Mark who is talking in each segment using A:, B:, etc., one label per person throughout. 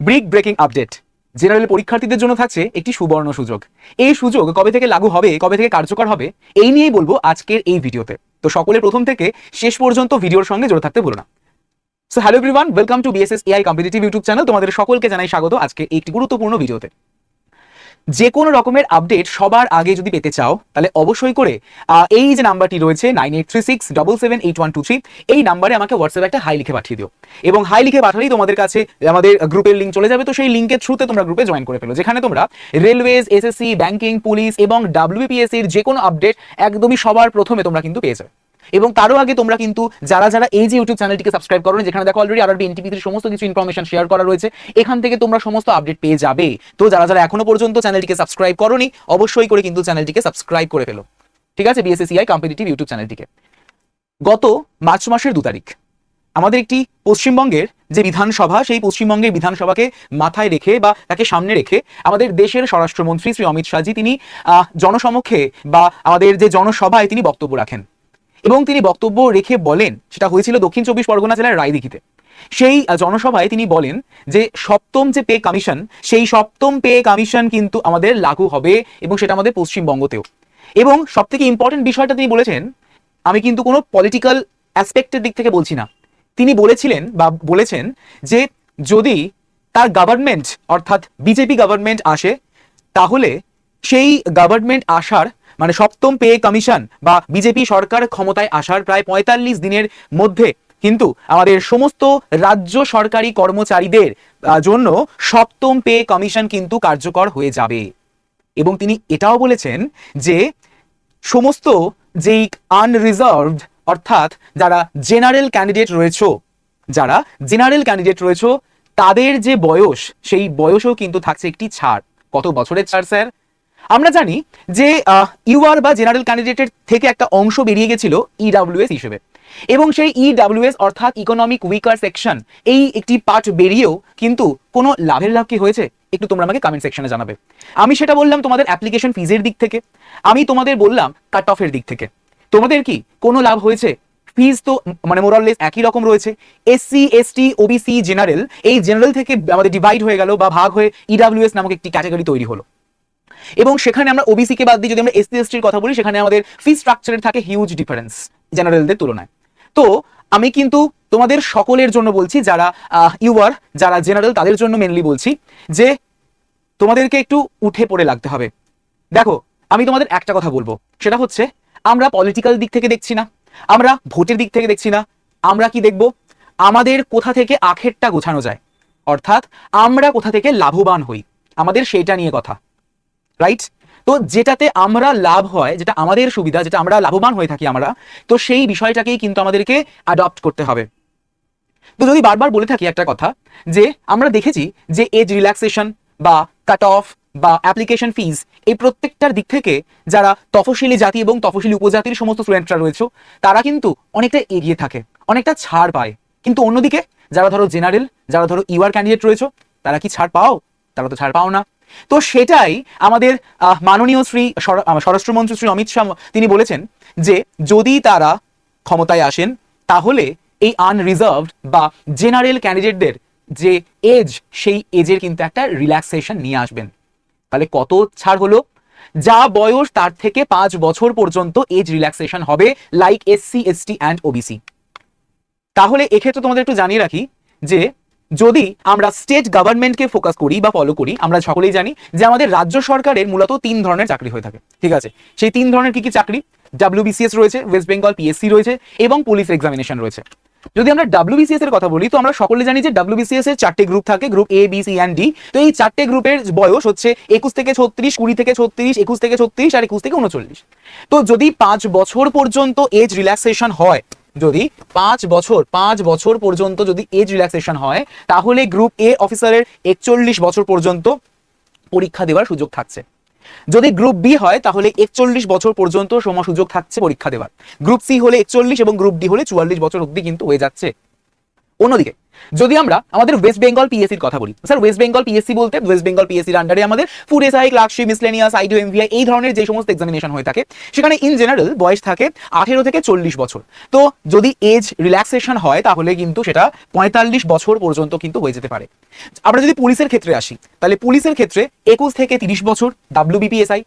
A: Brick breaking update. General পরীক্ষার্থীদের জন্য থাকছে একটি সুবর্ণ সুযোগ। এই সুযোগ কবে থেকে লাগু হবে, কবে থেকে কার্যকর হবে, এই নিয়েই বলবো আজকের এই ভিডিওতে। তো সকলের প্রথম থেকে শেষ পর্যন্ত ভিডিওর সঙ্গে জুড়ে থাকতে ভুলো না। So hello everyone, welcome to BSS AI competitive YouTube channel. তোমাদের সকলকে জানাই স্বাগত আজকে একটি গুরুত্বপূর্ণ ভিডিওতে। যে কোনো রকমের আপডেট সবার আগে যদি পেতে চাও তাহলে অবশ্যই করে এই যে নাম্বারটি রয়েছে 9836778123, এই নাম্বারে আমাকে হোয়াটসঅ্যাপে একটা হাই লিখে পাঠিয়ে দিও, এবং হাই লিখে পাঠালেই তোমাদের কাছে আমাদের গ্রুপের লিঙ্ক চলে যাবে। তো সেই লিঙ্কের থ্রুতে তোমরা গ্রুপে জয়েন করে ফেলো, যেখানে তোমরা রেলওয়েজ, এসএসসি, ব্যাংকিং, পুলিশ এবং ডাব্লিউবিপিএসসির যে কোনো আপডেট একদমই সবার প্রথমে তোমরা কিন্তু পেয়ে যাবে। এবং তারও আগে তোমরা কিন্তু যারা এই যে ইউটিউব চ্যানেলটিকে সাবস্ক্রাইব করো, যেখানে দেখো অলরেডি আরআরবি এনটিপিসির সমস্ত কিছু ইনফরমেশন শেয়ার করা রয়েছে, এখান থেকে তোমরা সমস্ত আপডেট পেয়ে যাবে। তো যারা এখনো পর্যন্ত চ্যানেলটিকে সাবস্ক্রাইব করোনি, অবশ্যই করে কিন্তু চ্যানেলটিকে সাবস্ক্রাইব করে ফেলো, ঠিক আছে? বিএসএস এআই কম্পিটিটিভ ইউটিউব চ্যানেলটিকে। গত মার্চ মাসের 2 তারিখ আমাদের একটি পশ্চিমবঙ্গের যে বিধানসভা, সেই পশ্চিমবঙ্গের বিধানসভাকে মাথায় রেখে বা তাকে সামনে রেখে আমাদের দেশের স্বরাষ্ট্রমন্ত্রী শ্রী অমিত শাহজি তিনি জনসমক্ষে বা আমাদের যে জনসভায় তিনি বক্তব্য রাখেন, এবং তিনি বক্তব্য রেখে বলেন, সেটা হয়েছিল দক্ষিণ 24 পরগনা জেলার রায়দিঘিতে। সেই জনসভায় তিনি বলেন যে সপ্তম যে পে কমিশন, সেই সপ্তম পে কমিশন কিন্তু আমাদের লাগু হবে, এবং সেটা আমাদের পশ্চিমবঙ্গতেও। এবং সবথেকে ইম্পর্টেন্ট বিষয়টা তিনি বলেছেন, আমি কিন্তু কোনো পলিটিক্যাল অ্যাসপেক্টের দিক থেকে বলছি না, তিনি বলেছেন যে যদি তার গভর্নমেন্ট অর্থাৎ বিজেপি গভর্নমেন্ট আসে, তাহলে সেই গভর্নমেন্ট আসার মানে সপ্তম পে কমিশন বা বিজেপি সরকার ক্ষমতায় আসার প্রায় 45 দিনের মধ্যে কিন্তু আমাদের সমস্ত রাজ্য সরকারি কর্মচারীদের জন্য সপ্তম পে কমিশন কিন্তু কার্যকর হয়ে যাবে। এবং তিনি এটাও বলেছেন যে সমস্ত যেই আনরিজার্ভড অর্থাৎ যারা জেনারেল ক্যান্ডিডেট রয়েছে তাদের যে বয়স, সেই বয়সেও কিন্তু থাকছে একটি ছাড়। কত বছরের ছাড় স্যার? আমরা জানি যে ইউআর বা জেনারেল ক্যান্ডিডেটের থেকে একটা অংশ বেরিয়ে গেছিল ইডব্লিউএস হিসেবে, এবং সেই ইডব্লিউএস অর্থাৎ ইকোনমিক উইকার সেকশন, এই একটি পার্ট বেরিয়েও কিন্তু কোনো লাভ কি হয়েছে? একটু তোমরা আমাকে কমেন্ট সেকশনে জানাবে। আমি সেটা বললাম তোমাদের অ্যাপ্লিকেশন ফিজের দিক থেকে, আমি তোমাদের বললাম কাট অফের দিক থেকে। তোমাদের কি কোনো লাভ হয়েছে? ফিজ তো মানে মোরাললেস একই রকম রয়েছে। এসসি, এসটি, ওবিসি, জেনারেল, এই জেনারেল থেকে আমাদের ডিভাইড হয়ে গেল বা ভাগ হয়ে ইডব্লিউএস নামক একটি ক্যাটাগরি তৈরি হলো, এবং সেখানে আমরা ওবিসি কে বাদ দিয়ে যদি আমরা এসসি এসটির কথা বলি, সেখানে আমাদের ফি স্ট্রাকচারের থাকে হিউজ ডিফারেন্স জেনারেলদের তুলনায়। তো আমি কিন্তু তোমাদের সকলের জন্য বলছি, যারা ইউআর, যারা জেনারেল, তাদের জন্য মেনলি বলছি যে তোমাদেরকে একটু উঠে পড়ে লাগতে হবে। দেখো, আমি তোমাদের একটা কথা বলবো, সেটা হচ্ছে আমরা পলিটিক্যাল দিক থেকে দেখছি না, আমরা ভোটের দিক থেকে দেখছি না, আমরা কি দেখব? আমাদের কোথা থেকে আখেরটা গোছানো যায়, অর্থাৎ আমরা কোথা থেকে লাভবান হই, আমাদের সেইটা নিয়ে কথা, রাইট? তো যেটাতে আমরা লাভ হয়, যেটা আমাদের সুবিধা, যেটা আমরা লাভবান হয়ে থাকি আমরা, তো সেই বিষয়টাকেই কিন্তু আমাদেরকে অ্যাডপ্ট করতে হবে। তো যদি বারবার বলে থাকি একটা কথা, যে আমরা দেখেছি যে এজ রিল্যাক্সেশন বা কাট অফ বা অ্যাপ্লিকেশন ফিজ, এই প্রত্যেকটার দিক থেকে যারা তফসিলি জাতি এবং তফসিলি উপজাতির সমস্ত স্টুডেন্টরা রয়েছে, তারা কিন্তু অনেকটা এগিয়ে থাকে, অনেকটা ছাড় পায়। কিন্তু অন্যদিকে যারা ধরো জেনারেল, যারা ধরো ইউআর ক্যান্ডিডেট রয়েছে, তারা কি ছাড় পাও? তারা তো ছাড় পাও না। তো সেটাই আমাদের মাননীয় স্বরাষ্ট্রমন্ত্রী শ্রী অমিত শাহ তিনি বলেছেন যে যদি তারা ক্ষমতায় আসেন, তাহলে এই আনরিজার্ভড বা জেনারেল ক্যান্ডিডেটদের যে এজ, সেই এজের কিন্তু একটা রিল্যাক্সেশন নিয়ে আসবেন। তাহলে কত ছাড় হলো? যা বয়স তার থেকে 5 বছর পর্যন্ত এজ রিল্যাক্সেশন হবে, like SC, ST and OBC. তাহলে এক্ষেত্রে তোমাদের একটু জানিয়ে রাখি যে যদি আমরা স্টেট গভর্নমেন্টকে ফোকাস করি বা ফলো করি, আমরা সকলেই জানি যে আমাদের রাজ্য সরকারের মূলত 3 ধরনের চাকরি হয়ে থাকে, ঠিক আছে? সেই 3 ধরনের কি কি চাকরি? ডাব্লিউবিসিএস রয়েছে, ওয়েস্ট বেঙ্গল পিএসসি রয়েছে, এবং পুলিশ এক্সামিনেশন রয়েছে। যদি আমরা ডাব্লিউবিসিএস এর কথা বলি, তো আমরা সকলে জানি যে ডাব্লিউবিসিএস এর 4টে গ্রুপ থাকে, group A, B, C and D. তো এই 4টে গ্রুপের বয়স হচ্ছে 21 থেকে 36, 20 থেকে 36, 21 থেকে 36 আর 21 থেকে 39। তো যদি 5 বছর পর্যন্ত এজ রিল্যাক্সেশন হয়, যদি 5 বছর পর্যন্ত যদি এজ রিল্যাক্সেশন হয়, তাহলে গ্রুপ এ অফিসারের 41 বছর পর্যন্ত পরীক্ষা দেওয়ার সুযোগ থাকছে। যদি গ্রুপ বি হয়, তাহলে 41 বছর পর্যন্ত সুযোগ থাকছে পরীক্ষা দেওয়ার। গ্রুপ সি হলে 41 এবং গ্রুপ ডি হলে 44 বছর অবধি কিন্তু হয়ে যাচ্ছে। অন্যদিকে যদি আমরা আমাদের ওয়েস্ট বেঙ্গল পিএসসির কথা বলি, স্যার ওয়েস্ট বেঙ্গল পিএসসি বলতে ওয়েস্ট বেঙ্গল পিএসসির আন্ডারে আমাদের ফুড এসআই, ক্লার্কশিপ, মিসলেনিয়াস, আইডিও, এমভিআই এই ধরনের যে সমস্ত এক্সামিনেশন হয়ে থাকে সেখানে ইন জেনারেল বয়স থাকে 18 থেকে 40 বছর। তো যদি এজ রিল্যাক্সেশন হয় তাহলে কিন্তু সেটা 45 বছর পর্যন্ত কিন্তু হয়ে যেতে পারে। আমরা যদি পুলিশের ক্ষেত্রে আসি তাহলে পুলিশের ক্ষেত্রে 21 থেকে 30 বছর ডাব্লিউবিপিএসআই,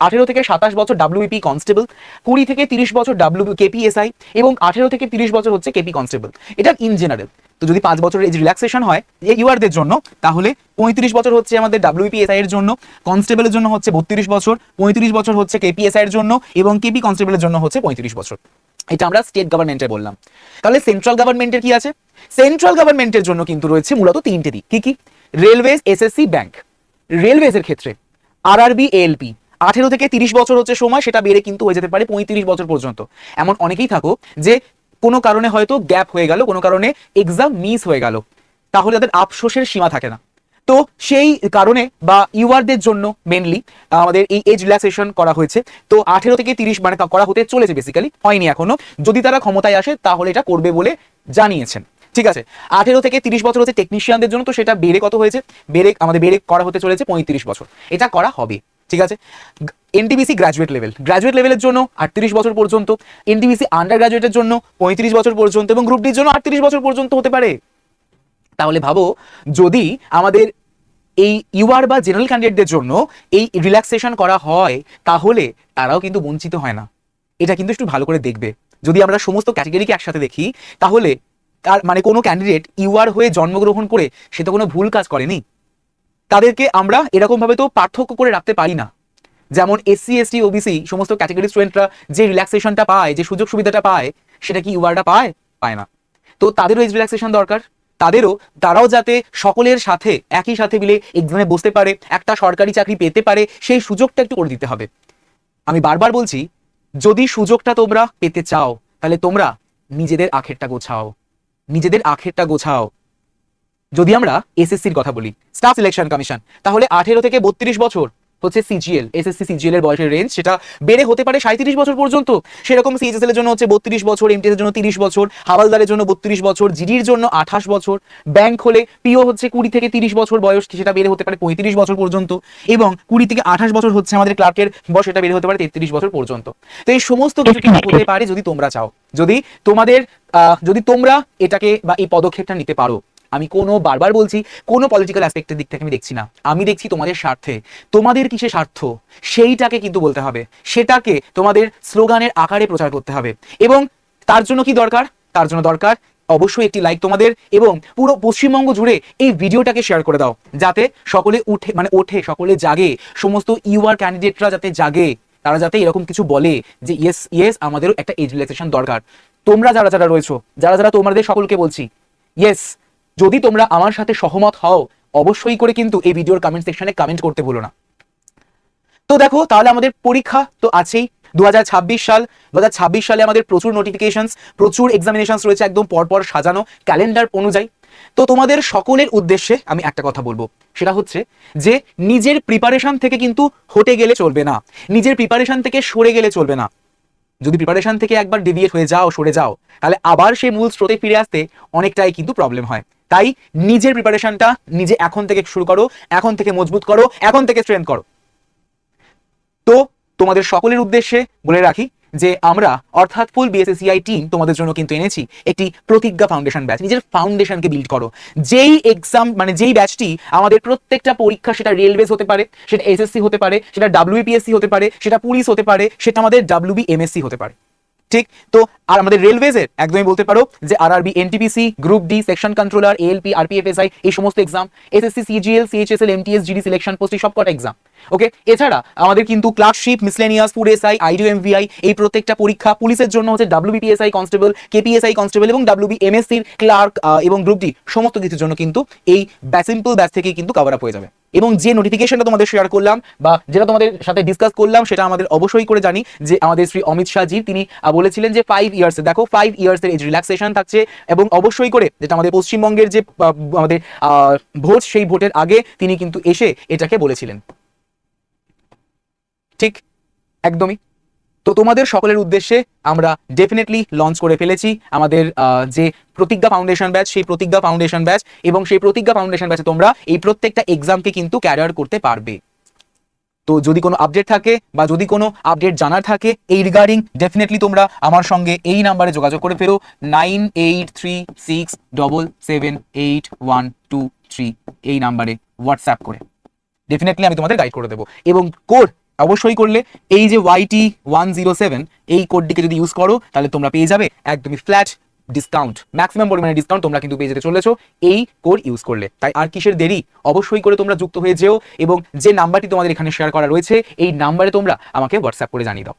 A: 18 থেকে 27 বছর ডাব্লিউবিপি কনস্টেবল, 20 থেকে 30 বছর কেপিএসআই এবং 18 থেকে 30 বছর হচ্ছে কেপি কনস্টেবল। এটা ইন জেনারেল। তো যদি 5 বছরের এজ রিল্যাক্সেশন হয় এই ইউআরদের জন্য তাহলে 35 বছর হচ্ছে আমাদের ডাব্লিউপিএসআই এর জন্য, কনস্টেবলের জন্য হচ্ছে 32 বছর, 35 বছর হচ্ছে কেপিএসআই এর জন্য এবং কেপি কনস্টেবলের জন্য হচ্ছে 35 বছর। এটা আমরা স্টেট গভর্নমেন্টের বললাম। তাহলে সেন্ট্রাল গভর্নমেন্টের কি আছে? সেন্ট্রাল গভর্নমেন্টের জন্য কিন্তু রয়েছে মূলত 3টে দিক। কি কি? Railways, SSC, bank. রেলওয়েজের ক্ষেত্রে আরআরবি, এএলপি 18 থেকে 30 বছর হচ্ছে সময়, সেটা বেড়ে কিন্তু হয়ে যেতে পারে 35 বছর পর্যন্ত। এমন অনেকেই থাকো যে কোনো কারণে হয়তো গ্যাপ হয়ে গেল, কোনো কারণে এক্সাম মিস হয়ে গেল, তাহলে তাদের আফসোসের সীমা থাকে না। তো সেই কারণে বা ইউআরদের জন্য মেনলি আমাদের এই এজ রিল্যাক্সেশন করা হয়েছে। তো 18 থেকে 30 মানে করা হতে চলেছে, বেসিক্যালি হয়নি এখনো। যদি তারা ক্ষমতায় আসে তাহলে এটা করবে বলে জানিয়েছেন। ঠিক আছে, 18 থেকে 30 বছর হচ্ছে টেকনিশিয়ানদের জন্য, তো সেটা বেড়ে কত হয়েছে? বেড়ে করা হতে চলেছে 35 বছর। এটা করা হবে। ঠিক আছে, এনটিপিসি গ্রাজুয়েট লেভেলের জন্য 38 বছর পর্যন্ত, এনটিপিসি আন্ডার গ্রাজুয়েটের জন্য 35 বছর পর্যন্ত এবং গ্রুপ ডির জন্য 38 বছর পর্যন্ত হতে পারে। তাহলে ভাবো যদি আমাদের এই ইউআর বা জেনারেল ক্যান্ডিডেটদের জন্য এই রিল্যাক্সেশন করা হয় তাহলে তারাও কিন্তু বঞ্চিত হয় না। এটা কিন্তু একটু ভালো করে দেখবে। যদি আমরা সমস্ত ক্যাটাগরিকে একসাথে দেখি তাহলে তার মানে কোনো ক্যান্ডিডেট ইউআর হয়ে জন্মগ্রহণ করে সে তো কোনো ভুল কাজ করেনি। তাদেরকে আমরা এরকম ভাবে তো পার্থক্য করে রাখতে পারি না। যেমন এসসি, এসটি, ওবিসি সমস্ত ক্যাটাগরি স্টুডেন্টরা যে রিল্যাক্সেশনটা পায়, যে সুযোগ সুবিধাটা পায়, সেটা কি ইউআরটা পায় না। তো তাদেরও এজ রিল্যাক্সেশন দরকার। তারাও যাতে সকলের সাথে একই সাথে মিলে এক্সামে বসতে পারে, একটা সরকারি চাকরি পেতে পারে, সেই সুযোগটা একটু করে দিতে হবে। আমি বারবার বলছি, যদি সুযোগটা তোমরা পেতে চাও তাহলে তোমরা নিজেদের আখেরটা গোছাও। যদি আমরা এসএসসির কথা বলি, স্টাফ সিলেকশন কমিশন, তাহলে 18 থেকে 32 বছর হচ্ছে সিজিএল, এসএসসি সিজিএল এর বয়সের রেঞ্জ, সেটা বেড়ে হতে পারে 37 বছর পর্যন্ত। সেরকম সিএইচএসএল এর জন্য হচ্ছে 32 বছর, এমটিএস এর জন্য 30 বছর, হাওলদারের জন্য 32 বছর, জিডির জন্য 28 বছর, ব্যাংক হলে পিও হচ্ছে 20 থেকে 30 বছর বয়স, সেটা বেড়ে হতে পারে 35 বছর পর্যন্ত, এবং 20 থেকে 28 বছর হচ্ছে আমাদের ক্লার্কের বয়স, সেটা বেড়ে হতে পারে 33 বছর পর্যন্ত। তো এই সমস্ত কিছু হতে পারে যদি তোমরা চাও, যদি তোমরা এটাকে বা এই পদক্ষেপটা নিতে পারো। আমি বারবার বলছি, কোনো পলিটিক্যাল অ্যাসপেক্টের দিক থেকে আমি দেখছি না, আমি দেখছি তোমাদের স্বার্থে। তোমাদের কিসে স্বার্থ সেইটাকে কিন্তু বলতে হবে, সেটাকে তোমাদের স্লোগানের আকারে প্রচার করতে হবে। এবং তার জন্য কি দরকার? তার জন্য দরকার অবশ্যই একটি লাইক তোমাদের, এবং পুরো পশ্চিমবঙ্গ জুড়ে এই ভিডিওটাকে শেয়ার করে দাও, যাতে সকলে সকলে জাগে, সমস্ত ইউআর ক্যান্ডিডেটরা যাতে জাগে, তারা যাতে এরকম কিছু বলে যে ইয়েস আমাদেরও একটা এজ রিল্যাক্সেশন দরকার। তোমরা যারা রয়েছো, যারা তোমাদের সকলকে বলছি, ইয়েস, যদি তোমরা আমার সাথে সহমত হও অবশ্যই করে কিন্তু এই ভিডিওর কমেন্ট সেকশনে কমেন্ট করতে ভুলো না। তো দেখো, তাহলে আমাদের পরীক্ষা তো আছেই। 2026 সালে আমাদের প্রচুর নোটিফিকেশনস, প্রচুর এক্সামিনেশনস রয়েছে, একদম পরপর সাজানো ক্যালেন্ডার অনুযায়ী। তো তোমাদের সকলের উদ্দেশ্যে আমি একটা কথা বলবো, সেটা হচ্ছে যে নিজের প্রিপারেশন থেকে কিন্তু হটে গেলে চলবে না, নিজের প্রিপারেশন থেকে সরে গেলে চলবে না। যদি প্রিপারেশন থেকে একবার ডিভিয়েট হয়ে যাও, সরে যাও, তাহলে আবার সেই মূল স্রোতে ফিরে আসতে অনেকটাই কিন্তু প্রবলেম হয়। তাই নিজের প্রিপারেশনটা নিজে এখন থেকে শুরু করো, এখন থেকে মজবুত করো, এখন থেকে স্ট্রেংথ করো। তো তোমাদের সকলের উদ্দেশ্যে বলে রাখি যে আমরা অর্থাৎ ফুল বিএসএসসিআই টিম তোমাদের জন্য কিন্তু এনেছি একটি প্রতিজ্ঞা ফাউন্ডেশন ব্যাচ। নিজের ফাউন্ডেশনকে বিল্ড করো। যেই ব্যাচটি আমাদের প্রত্যেকটা পরীক্ষা, সেটা রেলওয়েজ হতে পারে, সেটা এসএসসি হতে পারে, সেটা ডাব্লিউবিপিএসসি হতে পারে, সেটা পুলিশ হতে পারে, সেটা আমাদের ডাব্লিউবিএমএসসি হতে পারে। ঠিক তো, আর আমাদের রেলওয়েজের একদমই বলতে পারো যে RRB, NTPC, group D, section controller, ALP, RPF SI এই সমস্ত exam, SSC, CGL, CHSL, MTS, GD selection post, সবকটা এক্সাম। ওকে, এছাড়া আমাদের কিন্তু clerkship, miscellaneous, food SI, IDO, MVI এই প্রত্যেকটা পরীক্ষা, পুলিশের জন্য হচ্ছে ডাব্লিউবিপিএসআই কনস্টেবল, কেপিএসআই কনস্টেবল এবং ডাব্লিউবিএমএসসির ক্লার্ক এবং গ্রুপ ডি সমস্ত কিছুর জন্য কিন্তু এই সিম্পল ব্যাচ থেকে কিন্তু কভার আপ হয়ে যাবে। এবং যে নোটিফিকেশনটা তোমাদের শেয়ার করলাম বা যেটা তোমাদের সাথে ডিসকাস করলাম, সেটা আমাদের অবশ্যই করে জানি যে আমাদের শ্রী অমিত শাহজি তিনি বলেছিলেন যে 5 ইয়ার্স, দেখো 5 ইয়ার্সের এজ রিল্যাক্সেশন থাকছে, এবং অবশ্যই করে যেটা আমাদের পশ্চিমবঙ্গের যে আমাদের ভোট, সেই ভোটের আগে তিনি কিন্তু এসে এটাকে বলেছিলেন। ঠিক, একদমই। তো তোমাদের সকলের উদ্দেশ্যে আমরা ডেফিনেটলি লঞ্চ করে ফেলেছি আমাদের যে প্রতিজ্ঞা ফাউন্ডেশন ব্যাচ, সেই প্রতিজ্ঞা ফাউন্ডেশন ব্যাচ, এবং সেই প্রতিজ্ঞা ফাউন্ডেশন ব্যাচে তোমরা এই প্রত্যেকটা এক্সামকে কিন্তু ক্যারিয়ার করতে পারবে। তো যদি কোনো আপডেট থাকে বা যদি কোনো আপডেট জানার থাকে এই রিগার্ডিং, ডেফিনেটলি তোমরা আমার সঙ্গে এই নাম্বারে যোগাযোগ করে ফেরো 9836778123 এই নাম্বারে হোয়াটসঅ্যাপ করে। ডেফিনেটলি আমি তোমাদের গাইড করে দেবো। এবং কোড অবশ্যই করলে এই যে YT107 এই কোডটিকে যদি ইউজ করো তাহলে তোমরা পেয়ে যাবে একদমই ফ্ল্যাট ডিসকাউন্ট, ম্যাক্সিমাম পরিমাণে ডিসকাউন্ট তোমরা কিন্তু পেয়ে যেতে চলেছো এই কোড ইউজ করলে। তাই আর কিসের দেরি, অবশ্যই করে তোমরা যুক্ত হয়ে যেও এবং যে নাম্বারটি তোমাদের এখানে শেয়ার করা রয়েছে এই নাম্বারে তোমরা আমাকে হোয়াটসঅ্যাপ করে জানিয়ে দাও।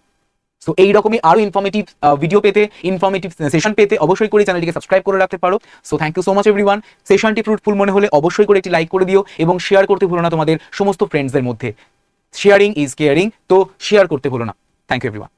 A: সো এইরকমই আরো ইনফরমেটিভ ভিডিও পেতে, ইনফরমেটিভ সেশন পেতে অবশ্যই করে চ্যানেলটিকে সাবস্ক্রাইব করে রাখতে পারো। So thank you so much everyone. সেশনটি ফ্রুটফুল মনে হলে অবশ্যই করে একটি লাইক করে দিও এবং শেয়ার করতে ভুলো না তোমাদের সমস্ত ফ্রেন্ডসদের মধ্যে। শেয়ারিং ইজ কেয়ারিং, তো শেয়ার করতে ভুলো না। Thank you everyone.